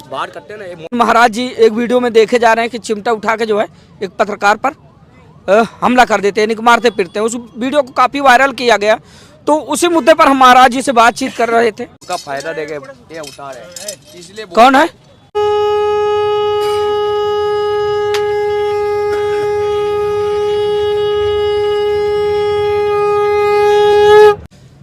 बाहर करते हैं ना। महाराज जी एक वीडियो में देखे जा रहे हैं कि चिमटा उठा के जो है एक पत्रकार पर हमला कर देते हैं, मारते फिरते हैं। उस वीडियो को काफी वायरल किया गया, तो उसी मुद्दे पर हम महाराज जी से बातचीत कर रहे थे। उसका फायदा देके ये उतार है, इसलिए कौन है?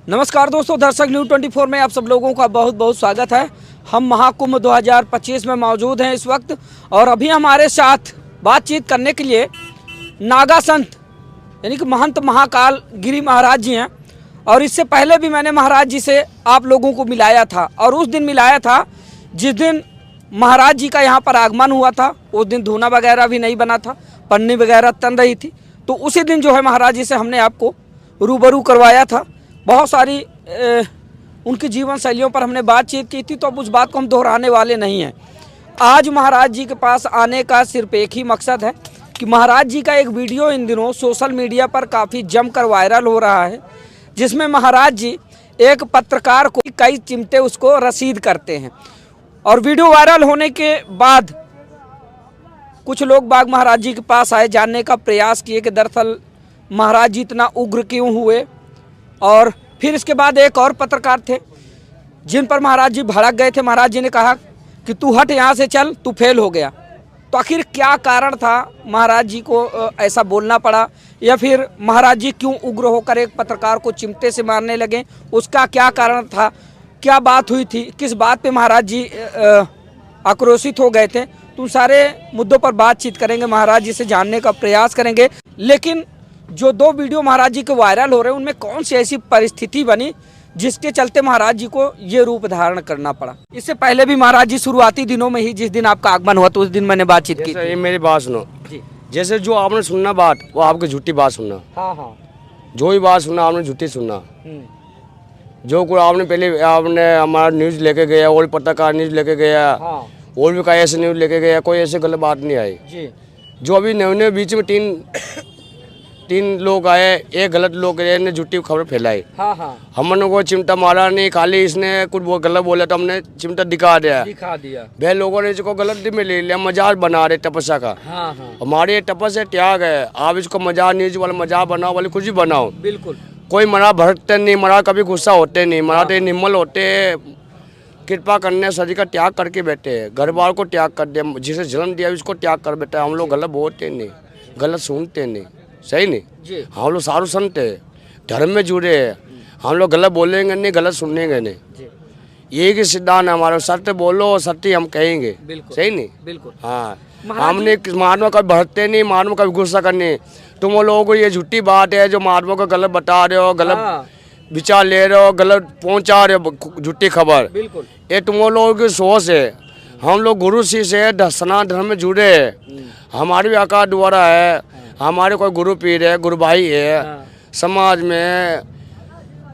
नमस्कार दोस्तों, दर्शक न्यूज़ 24 में आप सब लोगों का बहुत बहुत स्वागत है। हम महाकुंभ 2025 में मौजूद हैं इस वक्त, और अभी हमारे साथ बातचीत करने के लिए नागा संत यानी कि महंत महाकाल गिरी महाराज जी हैं। और इससे पहले भी मैंने महाराज जी से आप लोगों को मिलाया था, और उस दिन मिलाया था जिस दिन महाराज जी का यहाँ पर आगमन हुआ था। उस दिन धूना वगैरह भी नहीं बना था, पन्नी वगैरह तन रही थी। तो उसी दिन जो है महाराज जी से हमने आपको रूबरू करवाया था। बहुत सारी उनकी जीवन शैलियों पर हमने बातचीत की थी, तो अब उस बात को हम दोहराने वाले नहीं हैं। आज महाराज जी के पास आने का सिर्फ एक ही मकसद है कि महाराज जी का एक वीडियो इन दिनों सोशल मीडिया पर काफ़ी जमकर वायरल हो रहा है, जिसमें महाराज जी एक पत्रकार को कई चिमटे उसको रसीद करते हैं। और वीडियो वायरल होने के बाद कुछ लोग बाग महाराज जी के पास आए, जानने का प्रयास किए कि दरअसल महाराज जी इतना उग्र क्यों हुए। और फिर इसके बाद एक और पत्रकार थे जिन पर महाराज जी भड़क गए थे। महाराज जी ने कहा कि तू हट यहाँ से, चल, तू फेल हो गया। तो आखिर क्या कारण था महाराज जी को ऐसा बोलना पड़ा, या फिर महाराज जी क्यों उग्र होकर एक पत्रकार को चिमटे से मारने लगे, उसका क्या कारण था, क्या बात हुई थी, किस बात पे महाराज जी आक्रोशित हो गए थे। तो सारे मुद्दों पर बातचीत करेंगे, महाराज जी से जानने का प्रयास करेंगे। लेकिन जो दो वीडियो महाराज जी के वायरल हो रहे हैं, उनमें कौन सी ऐसी परिस्थिति बनी जिसके चलते महाराज जी को ये रूप धारण करना पड़ा। इससे पहले भी महाराज जी शुरुआती दिनों में ही, जिस दिन आपका आगमन हुआ, तो उस दिन मैंने बातचीत की थी। ये मेरी बात सुनो जी। जैसे जो आपने सुनना बात, वो आपकी झूठी बात सुनना। हाँ हाँ, जो भी बात सुनना आपने झूठी सुनना। जो कुछ आपने पहले आपने हमारा न्यूज़ लेके गया, और पत्रकार न्यूज़ लेके गया, और भी कई ऐसे न्यूज़ लेके गया, कोई ऐसे गलत बात नहीं आई जी। जो अभी नए बीच में तीन लोग आए, एक गलत लोग ने झूठी खबर फैलाई। हाँ हाँ, हमने को चिमटा मारा नहीं, खाली इसने कुछ वो गलत बोला तो हमने चिमटा दिखा दिया। वे लोगों ने इसको गलत में ले लिया, मजाक बना रहे तपस्या का। हाँ हाँ, हमारी तपस्या त्याग है। आप इसको मजाक न्यूज वाला मजाक बनाओ, वाले कुछ भी बनाओ, बिल्कुल कोई मरा भड़कते नहीं, मरा कभी गुस्सा होते नहीं, मरा तो निर्मल होते, कृपा करने शरीर का त्याग करके बैठे हैं, घर बार को त्याग कर दिया, जिसे जन्म दिया उसको त्याग कर बैठे। हम लोग गलत बोलते नहीं, गलत सुनते नहीं, सही नहीं जी। हम लोग साधु संत है, धर्म में जुड़े हैं, हम लोग गलत बोलेंगे नहीं, गलत सुनेंगे नहीं। यही की सिद्धांत है हमारा, सत्य बोलो, सत्य हम कहेंगे, सही नहीं। बिल्कुल हाँ, हमने महात्मा कभी भरते नहीं, महात्मा कभी गुस्सा करने। तुम लोगों को ये झूठी बात है, जो महात्मा को गलत बता रहे हो, गलत विचार ले रहे हो, गलत पहुंचा रहे हो, झूठी खबर, बिल्कुल ये तुम लोगों की सोच है। हम लोग गुरु शिष्य है, सनातन धर्म में जुड़े है, हमारे भी आकार द्वारा है, हमारे कोई गुरु पीर है, गुरु भाई है। समाज में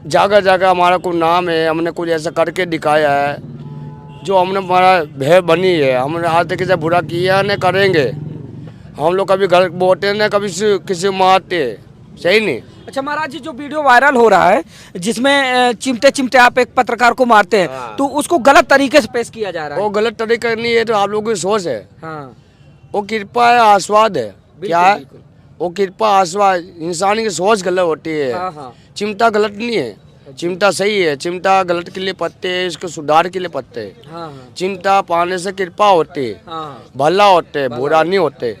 जगह जगह हमारा कोई नाम है, हमने कुछ ऐसा करके दिखाया है जो हमने हमारा भय बनी है। हमने आज तक किसी बुरा किया न करेंगे। हम लोग कभी गलत बोलते न कभी किसी मारते, सही नहीं। अच्छा महाराज जी, जो वीडियो वायरल हो रहा है जिसमें चिमटे आप एक पत्रकार को मारते हैं, तो उसको गलत तरीके से पेश किया जा रहा है। वो गलत तरीका नहीं है, तो आप लोगों की सोच है। वो कृपा है, आस्वाद है, क्या है वो कृपा आस्वाद। इंसान की सोच गलत होती है। चिमटा गलत नहीं है, चिमटा सही है। चिमटा गलत के लिए पत्ते है, इसको सुधार के लिए पत्ते है। चिमटा पाने से कृपा होती है, भला होते है, बुरा नहीं होते।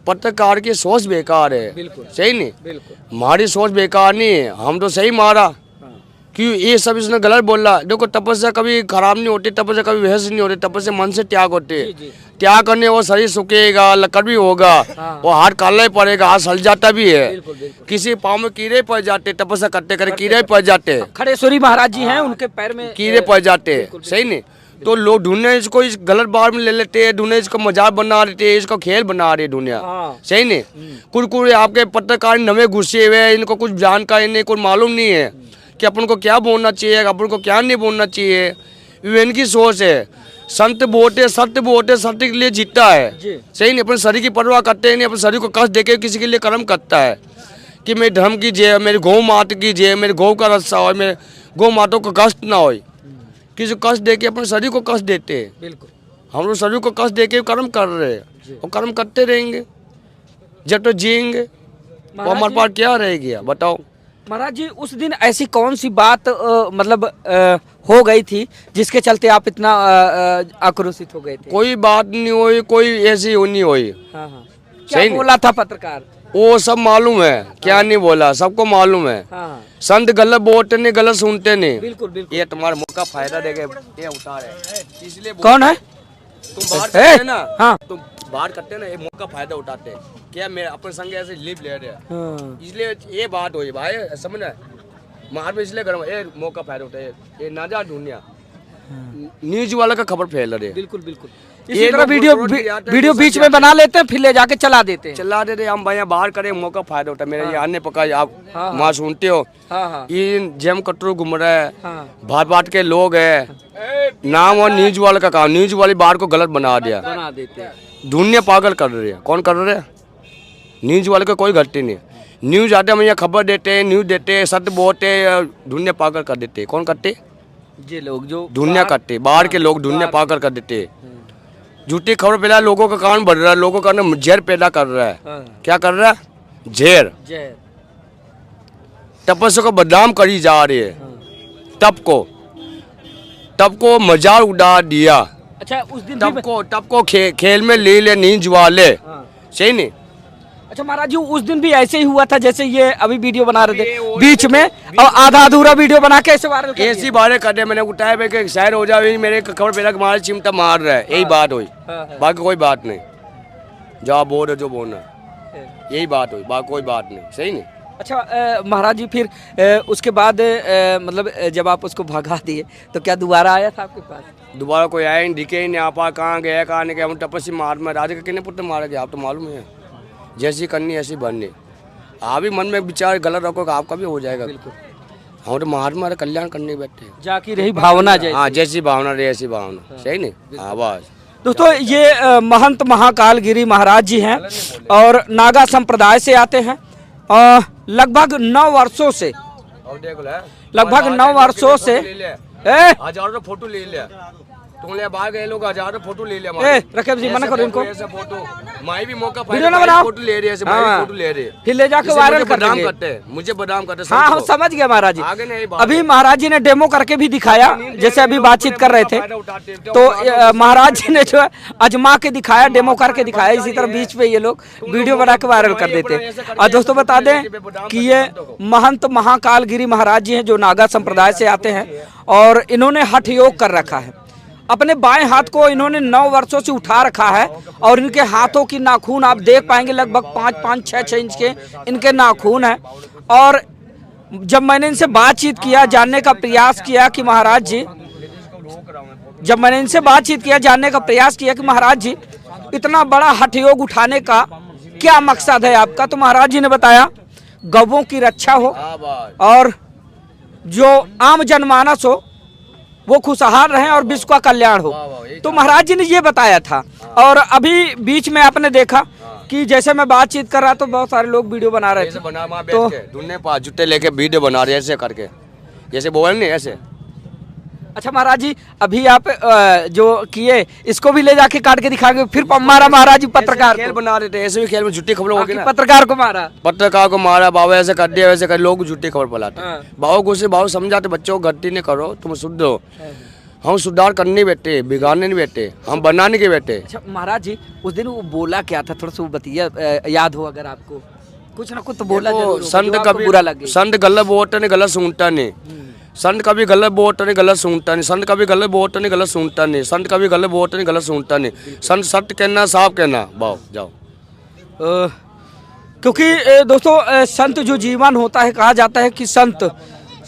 पत्रकार की सोच बेकार है, सही नहीं। हमारी सोच बेकार नहीं है, हम तो सही मारा। क्यों ये सब इसने गलत बोला। देखो तपस्या कभी खराब नहीं होती, तपस्या कभी वहस नहीं होती, तपस्या मन से त्याग होती है। त्याग करने वो शरीर सूखेगा, लकड़ भी होगा, वो हाथ काला ही पड़ेगा, हाथ हल जाता भी है। किसी पाँव में कीड़े पड़ जाते, तपस्या करते करे कीड़े पड़ जाते। खड़ेश्वरी महाराज जी हैं, उनके पैर में कीड़े पड़ जाते, सही नहीं। तो लोग ढूंढने इसको इस गलत बार में ले लेते हैं, ढूंढने इसको मजाक बना देते हैं, इसको खेल बना रही है दुनिया, सही नहीं। कुछ आपके पत्रकार नवे घुसे हुए हैं, इनको कुछ जानकारी नहीं, कुछ मालूम नहीं है कि अपन को क्या बोलना चाहिए, अपन को क्या नहीं बोलना चाहिए। इनकी सोच है। संत बोलते सत्य बोलते, सत्य के लिए जीतता है, सही नहीं। अपने शरीर की परवाह करते नहीं, अपने शरीर को कष्ट देके किसी के लिए कर्म करता है कि मेरे धर्म की जय, मेरी गौ माता की जय, मेरे गौ का रक्षा हो, मेरे गौ माता को कष्ट ना हो। किसी को कष्ट दे के अपने शरीर को कष्ट देते हैं। बिल्कुल। हम लोग शरीर को कष्ट दे के कर्म कर रहे हैं और कर्म करते रहेंगे जब तो जिएंगे। और हमारे पास क्या रह गया बताओ। महाराज जी उस दिन ऐसी कौन सी बात मतलब हो गई थी जिसके चलते आप इतना आक्रोशित हो गए थे? कोई बात नहीं हुई, कोई ऐसी नहीं हुई। हाँ हाँ। क्या बोला था पत्रकार? वो सब मालूम है, क्या नहीं बोला, सबको मालूम है। हाँ। संत गलत बोलते नहीं, गलत सुनते नहीं। बिल्कुल बिल्कुल। ये तुम्हारा मुंह का फायदा देके ये उतार है, इसलिए कौन है? तुम बात करते हैं ना। हाँ। तुम बात करते हैं ना, ये मुंह का फायदा उठाते हैं। क्या मेरे अपने संग ऐसे लिप ले रहे हैं, हाँ। इसलिए ये बात हुई भाई, समझना। मार में इसलिए गर्म ये मुंह का फायदा उठाए, ये ना जा दुनिया न्यूज वाला का खबर फैल रही है। बिल्कुल बिल्कुल। इसी तरह वीडियो बीच में बना लेते हैं, फिर ले जाके चला देते हैं। हम भाई बाहर करें, मौका फायदा उठा। मेरे ये अन्य पका आप हाँ, वहाँ सुनते हो। हाँ। ये जेम कटरू घूम रहा है, हाँ। भाट भाट के लोग है नाम, और न्यूज वाले का काम, न्यूज वाली बात को गलत बना देते हैं। दुनिया पागल कर रही है। कौन कर रहे हैं? न्यूज वाले को कोई गलती नहीं। न्यूज आते हम यहाँ खबर देते हैं, न्यूज देते हैं, सत्य बोलते, दुनिया पागल कर देते। कौन करते? ये लोग जो दुनिया करते, बाहर के लोग दुनिया पागल कर देते। झूठी खबर फैला, लोगों का कान बढ़ रहा है, लोगों का जहर पैदा कर रहा है। क्या कर रहा है? जहर। तपस्या को बदनाम करी जा रही है। तप को मजाक उड़ा दिया। अच्छा उस दिन तप को खेल में ले ले नींद वाले। सही नहीं? अच्छा महाराज जी उस दिन भी ऐसे ही हुआ था जैसे ये अभी वीडियो बना रहे थे बीच में, और आधा अधूरा वीडियो बना के ऐसे वायरल कर दिया। ऐसी बातें कर दे, मैंने उठाया भाई शायर हो जाए, मेरे खबर पहला मार चिमटा मार रहा है, यही बात हुई। बाकी कोई बात नहीं, जो आप बोल रहे जो बोलना यही बात हुई, बाकी कोई बात नहीं। सही नहीं? अच्छा महाराज जी फिर उसके बाद मतलब जब आप उसको भगा दिए तो क्या दोबारा आया था आपके पास? दोबारा कोई आया नहीं, दिखे ही नहीं। आप कहाँ गया, कहाँ नहीं गया। हम तपस्या मार में राजा के कितने पुत्र मारे गए, आप तो मालूम है। जैसी करनी ऐसी बननी। आप भी मन में विचार गलत रखोगे, आपका भी हो जाएगा। बिल्कुल। हम तो महात्मा कल्याण करने बैठे हैं। जाकी रही भावना जैसी। हाँ, जैसी भावना रही ऐसी भावना। सही नहीं? आवाज। दोस्तों ये महंत महाकाल गिरी महाराज जी हैं और नागा संप्रदाय से आते हैं। लगभग 9 वर्षों से हजारों फोटो ले लिया। तुम ले बाहर गए लोग, हजारों फोटो ले लिया। रकेब जी मना करो इनको। ऐसे फोटो माई भी मौका वीडियो ना बनाओ। फोटो ले रही है, ऐसे फोटो ले रही है, फिर ले जाके वायरल कर देंगे। मुझे बदनाम करते हैं। हाँ समझ गया महाराज जी। आगे नहीं बात। अभी महाराज जी ने डेमो करके भी दिखाया, जैसे अभी बातचीत कर रहे थे तो महाराज जी ने जो है अजमा के दिखाया, डेमो करके दिखाया। इसी तरह बीच में ये लोग वीडियो बना के वायरल कर देते। और दोस्तों बता दें कि ये महंत महाकाल गिरी महाराज जी हैं जो नागा संप्रदाय से आते हैं और इन्होंने हठ योग कर रखा है। अपने बाएं हाथ को इन्होंने 9 वर्षों से उठा रखा है और इनके हाथों की नाखून आप देख पाएंगे लगभग 5-6 इंच के इनके नाखून हैं। और जब मैंने इनसे बातचीत किया, जानने का प्रयास किया कि महाराज जी, इतना बड़ा हठ योग उठाने का क्या मकसद है आपका, तो महाराज जी ने बताया गौओं की रक्षा हो और जो आम जनमानस हो वो खुशहाल रहे और विश्व का कल्याण हो। तो महाराज जी ने ये बताया था। और अभी बीच में आपने देखा कि जैसे मैं बातचीत कर रहा तो बहुत सारे लोग वीडियो बना रहे थे, तो दुनिया पास जूते लेके वीडियो बना रहे ऐसे करके, जैसे बोल नहीं ऐसे। अच्छा महाराज जी अभी आप जो किए इसको भी ले जाके काट के दिखाएंगे, फिर मारा महाराज जी पत्रकार खेल बना रहे थे, ऐसे भी खेल में झूठी खबर होगी ना। पत्रकार को मारा बाबा ऐसे कर दिया वैसे कर, लोग झूठी खबर फैलाते। बाबू गुस्से बाबू समझाते बच्चों को गलती नहीं करो, तुम शुद्ध हो। हम सुधार करने बैठे, बिगाड़ने नहीं बैठे, हम बनाने के बैठे। अच्छा महाराज जी उस दिन वो बोला क्या था, थोड़ा सा वो बताइए, याद हो अगर आपको। कुछ ना कुछ तो बोला जरूर, संत कभी बुरा लगे। संत गलत बोलता नहीं, गलत सुनता नहीं। संत कभी गलत बोलता नहीं, गलत सुनता नहीं। संत कभी गलत बोलता नहीं, गलत सुनता नहीं। संत कभी गलत बोलता नहीं, गलत सुनता नहीं। संत सत्य कहना, साफ कहना। बाओ जाओ। क्योंकि दोस्तों संत जो जीवन होता है, कहा जाता है कि संत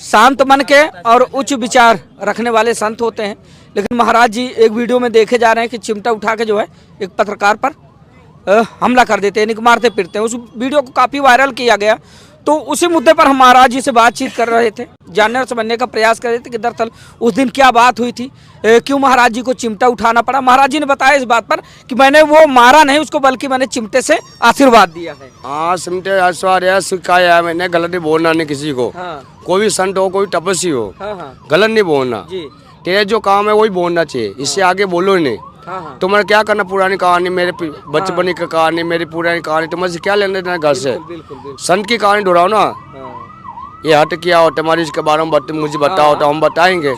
शांत मन के और उच्च विचार रखने वाले संत होते हैं। लेकिन महाराज जी एक वीडियो में देखे जा रहे हैं कि चिमटा उठा के जो है एक पत्रकार पर हमला कर देते हैं, मारते फिरते हैं। उस वीडियो को काफ़ी वायरल किया गया। तो उसी मुद्दे पर हम महाराज जी से बातचीत कर रहे थे, जानने और समझने का प्रयास कर रहे थे कि दरअसल उस दिन क्या बात हुई थी, क्यों महाराज जी को चिमटा उठाना पड़ा। महाराज जी ने बताया इस बात पर कि मैंने वो मारा नहीं उसको, बल्कि मैंने चिमटे से आशीर्वाद दिया है। हाँ, चिमटे आशीर्वाद सिखाया है मैंने। गलत नहीं बोलना नहीं किसी को। हाँ। कोई भी संत हो, कोई तपस्वी हो, हाँ। गलत नहीं बोलना। तेरा जो काम है वही बोलना चाहिए, इससे आगे बोलो ही नहीं। हाँ। तुम्हारा क्या करना, पुरानी कहानी, मेरे बचपन की कहानी, मेरी पुरानी कहानी, तुम्हारे से क्या लेना देना घर से। बिल्कुल। संत की कहानी दोहराओ ना, ये हट किया हो तुम्हारी, इसके बारे में मुझे बताओ तो हम बताएंगे।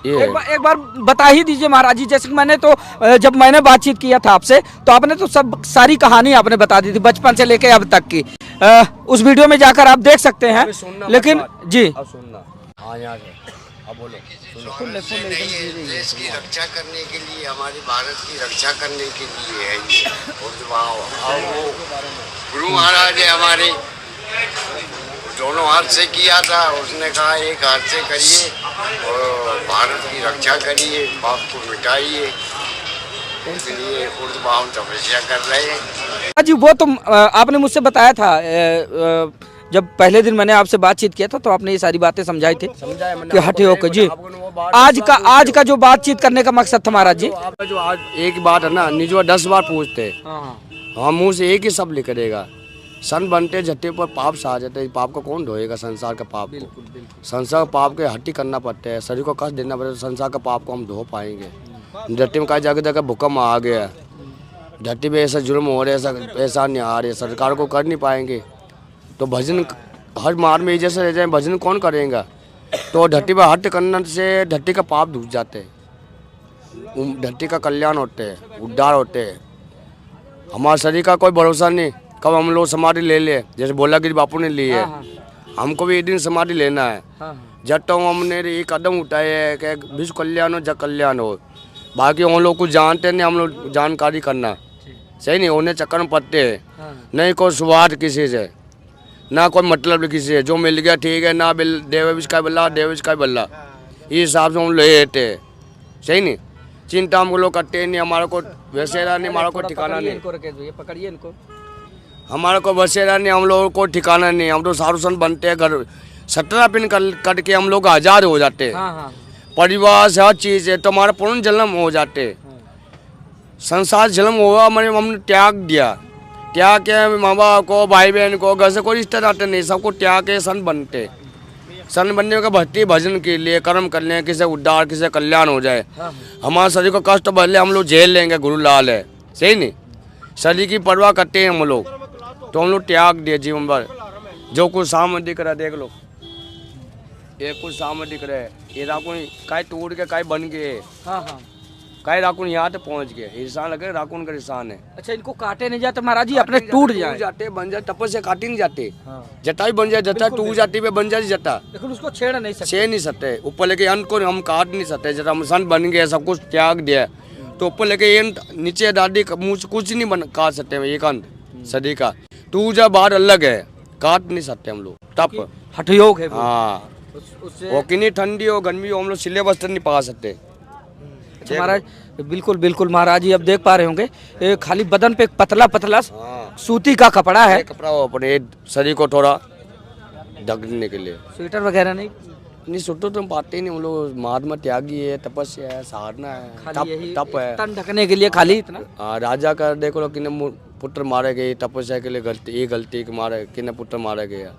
ये एक बार बता ही दीजिए महाराज जी, जैसे कि मैंने तो जब मैंने बातचीत किया था आपसे तो आपने तो सब सारी कहानी आपने बता दी थी बचपन से लेके अब तक की। उस वीडियो में जाकर आप देश सकते हैं, लेकिन जी अब सुनना। हाँ यहाँ से अब बोलो। देश की रक्षा करने के लिए, हमारे भारत की रक्षा करने के लिए है ये। और वो गुरु महाराज है हमारे, दोनों हाथ से किया था, उसने कहा एक हाथ से करिए और भारत की रक्षा करिए, पाप को मिटाइए, इसलिए उर्दवाम तपस्या कर रहे हैं। जी वो तो आपने मुझसे बताया था, जब पहले दिन मैंने आपसे बातचीत किया था तो आपने ये सारी बातें समझाई थी कि हटे होकर जी। आज का जो बातचीत करने का मकसद था महाराज जी, आपका जो आज एक बात है ना, निजवा 10 बार पूछते हैं, हम मुँह से एक ही शब्द लिख देगा। सन बनते झट्टे पर पाप से आ जाते हैं, पाप को कौन ढोएगा, संसार का पाप को। संसार का पाप के हट्टी करना पड़ता है, शरीर को कष्ट देना पड़ता है, संसार का पाप को हम धो पाएंगे। झट्टी में कहा जगह जगह भूकंप आ गया, झट्टी में ऐसा जुर्म हो रहा है, ऐसा नहीं आ रहे, सरकार को कर नहीं पाएंगे तो भजन हर मार में जैसे रह जाए, भजन कौन करेगा। तो धरती पर हट करने से धरती का पाप धुस जाते हैं, धरती का कल्याण होते हैं, उद्धार होते हैं। हमारे शरीर का कोई भरोसा नहीं, कब हम लोग समाधि ले ले, जैसे बोलागिरी बापू ने ली है, हमको भी एक दिन समाधि लेना है। जब तो हमने ये कदम उठाए है कि विश्व कल्याण हो, जग कल्याण हो। बाकी हम लोग कुछ जानते नहीं, हम लोग जानकारी करना सही नहीं, उन्हें चक्कर में पड़ते हैं। नहीं कोई स्वार्थ किसी से, ना कोई मतलब किसी से, जो मिल गया ठीक है, ना देवेश का बल्ला, देवेश का बल्ला, इस हिसाब से हम ले लेते हैं सही नहीं। चिंता हम लोग करते नहीं, हमारा को वैसेरा नहीं, हमारा को ठिकाना नहीं, पकड़िए इनको, हमारा को बसेरा नहीं, हम लोगों को ठिकाना नहीं। हम तो सारुसन बनते हैं, घर 17 पिन कट के हम लोग आज़ाद हो जाते हैं। परिवार से हर चीज़ है तो हमारा पूर्ण जन्म हो जाते, संसार जन्म हुआ, हमने त्याग दिया, त्याग के माँ बाप को, भाई बहन को, घर से कोई रिश्ते नाते नहीं, सबको त्याग के सन बनते। सन बनने का भक्ति भजन के लिए कर्म कर लें, किसी उद्धार किसी कल्याण हो जाए। हमारे शरीर को कष्ट बदले हम लोग झेल लेंगे, गुरु लाल है सही नहीं। शरीर की परवाह करते हैं हम लोग, तो हम लोग त्याग दिए जीवन भर। जो कुछ सामने दिख रहा है देख लो, ये कुछ सामने दिख रहा है, ये राकुन काय टूट के काय बन गए, काय राकुन यहाँ तक पहुँच गए, इंसान लगे राकुन का इंसान है। अच्छा इनको काटे नहीं जाते महाराज जी, अपने टूट जाते बन जाए, तपस्या काटी नहीं जाते, जटा भी बन जाए, जटा टूट जाती है बन जाए जटा, लेकिन उसको छेड़ नहीं सकते। ऊपर लेके अंत को हम काट नहीं सकते, जब हम संत बन गए, सब कुछ त्याग दिया तो ऊपर लेके नीचे दादी मुँह कुछ नहीं बन काट सकते। एक अंत सदी का तू जब बाहर अलग है, काट नहीं सकते हम लोग, तप हठयोग है। हाँ वो कितनी ठंडी हो गर्मी हो, हम लोग सिले वस्त्र नहीं पका सकते। महाराज बिल्कुल बिल्कुल महाराज जी, अब देख पा रहे होंगे खाली बदन पे पतला पतला सूती का कपड़ा है, कपड़ा हो अपने शरीर को थोड़ा ढकने के लिए। स्वेटर वगैरह नहीं स्वेटर तो हम पाते ही नहीं, हम लोग महात्मा त्यागी है, तपस्या है, साधना है, तप है, तन ढकने के लिए खाली इतना। राजा का देखो लो कितने पुत्र मारे गए तपस्या के लिए, गलती के मारे कितने पुत्र मारे गए।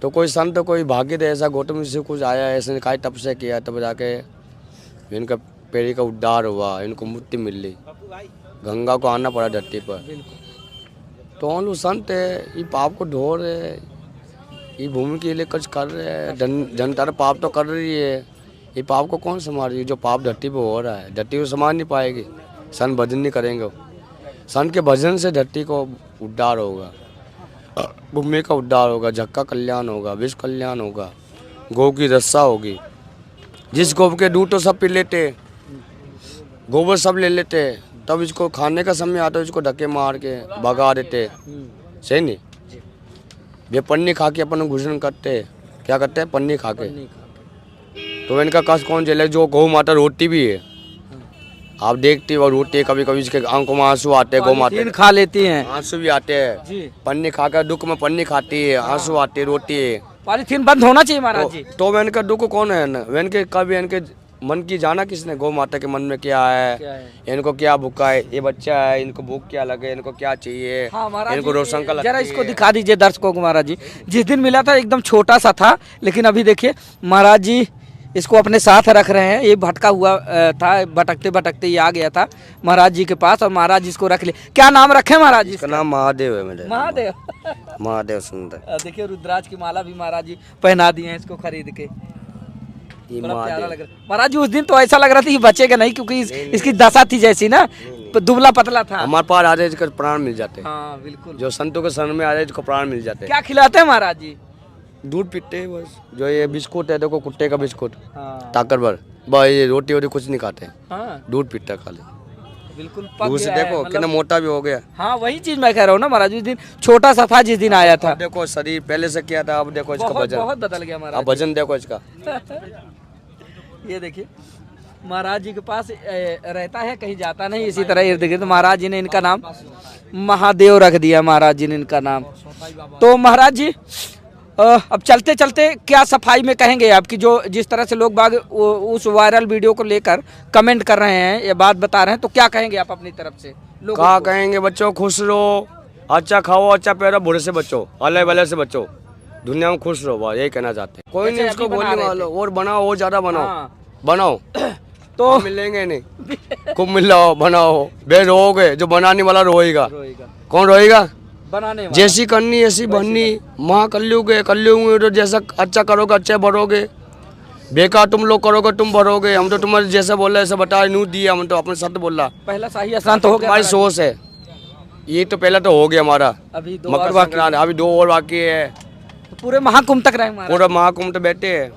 तो कोई संत कोई भाग्य ऐसा गौतम से कुछ आया, ऐसे काय तपस्या किया, तब जाके इनका पेड़ी का उद्धार हुआ, इनको मुक्ति मिल ली, गंगा को आना पड़ा धरती पर। तो हम लोग संत है, ये पाप को ढो रहे, ये भूमि के लिए कुछ कर रहे हैं, जनता पाप तो कर रही है, ये पाप को कौन संभाल रही है। जो पाप धरती पर हो रहा है, धरती को संभाल नहीं पाएगी, संत भजन नहीं करेंगे। संत के भजन से धरती को उद्धार होगा, भूमि का उद्धार होगा, जग का कल्याण होगा, विश्व कल्याण होगा, गौ की रक्षा होगी। जिस गौ के दूध तो सब पी लेते, गोबर सब ले लेते, तब इसको खाने का समय आता है इसको धक्के मार के भगा देते सही नहीं। वे पन्नी खा के अपन गुजरन करते, क्या करते हैं पन्नी खा के, तो इनका कष्ट कौन झेले। जो गौ माता रोटी भी है, आप देखते हो रोटी, कभी कभी इसके आंखों में आंसू आते हैं, गौ माता खा लेती हैं, आंसू भी आते हैं, पन्नी खाकर दुख में पन्नी खाती है, आंसू आते है, रोटी है। पॉलीथीन बंद होना चाहिए महाराज जी। तो वैन का दुख कौन है, वैन के कभी इनके मन की जाना किसने, गौ माता के मन में क्या है, इनको क्या भूखा है, ये बच्चा है, इनको भूख क्या लगे, इनको क्या चाहिए, इनको रोशन का जरा इसको दिखा दीजिए दर्शकों को। महाराज जी जिस दिन मिला था एकदम छोटा सा था, लेकिन अभी देखिए महाराज जी इसको अपने साथ रख रहे हैं। ये भटका हुआ था, भटकते भटकते ये आ गया था महाराज जी के पास और महाराज जी इसको रख ले। क्या नाम रखे महाराज जी इसका नाम महादेव है मेरे। महादेव। महादेव सुंदर। देखिए रुद्राक्ष की माला भी महाराज जी पहना दिए हैं इसको खरीद के। ये बड़ा प्यारा महादेव लग रहा है। महाराज जी उस दिन तो ऐसा लग रहा था कि बचेगा नहीं, क्योंकि इसकी दशा थी जैसी ना, दुबला पतला था। हमारे पास आ जाए इसका प्राण मिल जाते हैं। हाँ बिल्कुल। जो संतों के शरण में आ जाए इसको प्राण मिल जाते हैं। क्या खिलाते हैं महाराज जी? दूध पीते हैं बस। जो ये बिस्कुट है देखो, कुत्ते का बिस्कुट, हाँ ताकतवर, बस ये रोटी वोटी कुछ नहीं खाते हैं, हाँ दूध पीता खाली। बिल्कुल पक दूध से गया है, देखो मतलब- कितना मोटा भी हो गया। हाँ वही चीज मैं कह रहा हूँ ना महाराज, उस दिन छोटा सा था जिस दिन आया था। अब देखो शरीर पहले से क्या था, अब देखो इसका बहुत वजन। बहुत बदल गया महाराज अब वजन देखो इसका। ये देखिए महाराज जी के पास रहता है, कहीं जाता नहीं, इसी तरह इर्द गिर्द। महाराज जी ने इनका नाम महादेव रख दिया, महाराज जी ने इनका नाम। तो महाराज जी अब चलते चलते क्या सफाई में कहेंगे आपकी, जो जिस तरह से लोग बाग उस वायरल वीडियो को लेकर कमेंट कर रहे हैं, ये बात बता रहे हैं, तो क्या कहेंगे आप अपनी तरफ से लोगों कहा को? कहेंगे बच्चों खुश रहो, अच्छा खाओ, अच्छा पहनो, बुरे से बचो, अल्लाह वाले से बचो, दुनिया में खुश रहो, बस यही कहना चाहते हैं। कोई जैसे नहीं उसको अभी बना बोलने रहे वाला, और बनाओ और ज्यादा बनाओ। हाँ। बनाओ तो मिलेंगे नहीं, खूब मिलाओ बनाओ, बे रोओगे, जो बनाने वाला रोएगा। रोएगा कौन रोएगा? बनाने वाला। जैसी करनी ऐसी बननी, माँ कल्लू के तो जैसा अच्छा करोगे अच्छे भरोगे, बेकार तुम लोग करोगे तुम भरोगे। हम तो तुम्हारे जैसा बोल रहे ऐसा बता नू दिया, हम तो अपने साथ बोला। पहला शाही स्नान तो हो गया हमारी महाराज? सोच है ये, तो पहला तो हो गया हमारा अभी दो मकर और बाकी संक्रांति, अभी 2 और बाकी है। पूरे महाकुंभ तक रहे महाराज। पूरा महाकुंभ तो बैठे हैं।